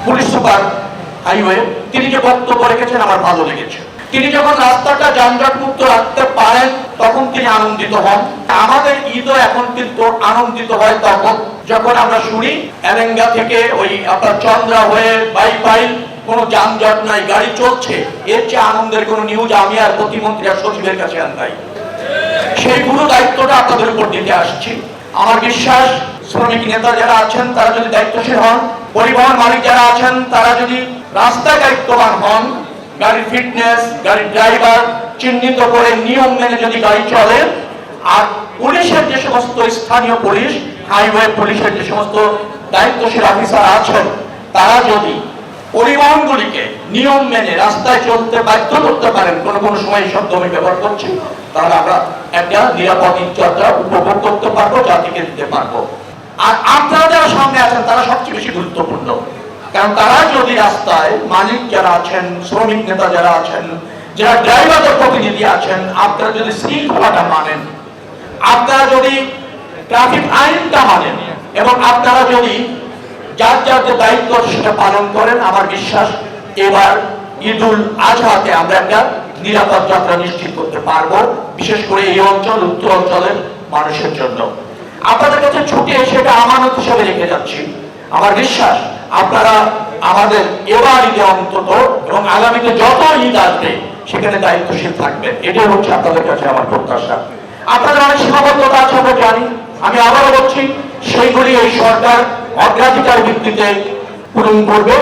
Police super highway, তিনি যে বক্তব্য রেখেছেন আমার ভালো লেগেছে। তিনি যখন রাস্তাটা যানজট মুক্ত রাখতে পারেন তখন তিনি আনন্দিত হন। আমাদের ঈদও এখন কিন্তু আনন্দিত হয় তখন যখন আমরা শুনি এলেঙ্গা থেকে ওই আপনার চন্দ্রা হয়ে বাইপাইল কোনো যানজট নাই, গাড়ি চলছে। এর চেয়ে আনন্দের কোনো নিউজ আমি আর প্রতিমন্ত্রী আর সচিবের কাছে আর নাই। সেই পুরো দায়িত্বটা আপনাদের উপর দিতে আসছি। আমার বিশ্বাস শ্রমিক নেতা যারা আছেন তারা যদি দায়িত্বশীল হন, পরিবহন মালিক যারা আছেন তারা যদি রাস্তায় দায়িত্ববান হন, গাড়ির ফিটনেস, গাড়ির ড্রাইভার চিহ্নিত করে নিয়ম মেনে যদি গাড়ি চলে, আর পুলিশের যে সমস্ত স্থানীয় পুলিশ, হাইওয়ে পুলিশের যে সমস্ত দায়িত্বশীল অফিসার আছেন তারা যদি পরিবহনগুলিকে নিয়ম মেনে রাস্তায় চলতে বাধ্য করতে পারেন, কোনো সময় এই শব্দ আমি ব্যবহার করছি, তাহলে আমরা একটা নিরাপদ যাত্রা উপভোগ করতে পারবো, জাতিকে দিতে পারবো। আর আপনারা যারা সামনে আছেন তারা সবচেয়ে বেশি গুরুত্বপূর্ণ, কারণ তারা যদি রাস্তায় মালিক যারা আছেন, শ্রমিক নেতা যারা আছেন, যারা ড্রাইভারদের প্রতিনিধি আছেন, আপনারা যদি শৃঙ্খলাটা মানেন, আপনারা যদি ট্রাফিক আইনটা মানেন এবং আপনারা যদি যার যার যে দায়িত্ব সেটা পালন করেন, আমার বিশ্বাস এবার ঈদুল আজহাতে আমরা একটা নিরাপদ যাত্রা নিশ্চিত করতে পারবো, বিশেষ করে এই অঞ্চল, উত্তর অঞ্চলের মানুষের জন্য। আপনাদের কাছে ছুটে সেটা আমানত হিসেবে রেখে যাচ্ছি। আমার বিশ্বাস আপনারা আমাদের এবার ঈদে অন্তত এবং আগামীতে যত ঈদ আসবে সেখানে দায়িত্বশীল থাকবেন, এটাই হচ্ছে আপনাদের কাছে আমার প্রত্যাশা। আপনাদের অনেক সীমাবদ্ধতা আছে আমরা জানি, আমি আবারও বলছি সেইগুলি এই সরকার অগ্রাধিকার ভিত্তিতে পূরণ করবে।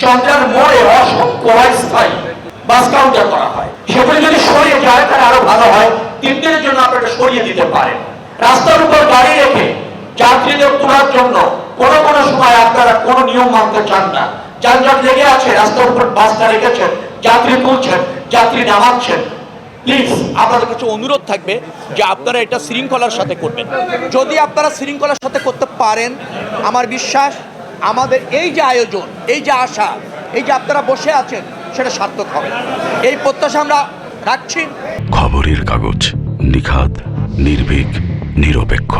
চন্দ্রার মোড়ে অসংখ্য অস্থায়ী বাস কাউন্টার করা হয়, সেগুলি যদি সরিয়ে যায় তাহলে আরো ভালো হয়। 3 দিনের জন্য আপনারা সরিয়ে দিতে পারেন। রাস্তার উপর গাড়ি রেখে যাত্রীদের তোলার জন্য কোনো সময় আপনারা কোনো নিয়ম মানতে চান না, যানজট লেগে আছে, রাস্তার উপর বাসটা রেখেছেন, যাত্রী তুলছেন, যাত্রী নামাচ্ছেন। প্লিজ আপনাদের কাছে অনুরোধ থাকবে যে আপনারা এটা শৃঙ্খলার সাথে করবেন। যদি আপনারা শৃঙ্খলার সাথে করতে পারেন, আমার বিশ্বাস আমাদের এই যে আয়োজন, এই যে আশা, এই যে আপনারা বসে আছেন সেটা সার্থক হবে, এই প্রত্যাশা আমরা রাখছি। খবরের কাগজ, নিখাদ, নির্ভীক, নিরপেক্ষ।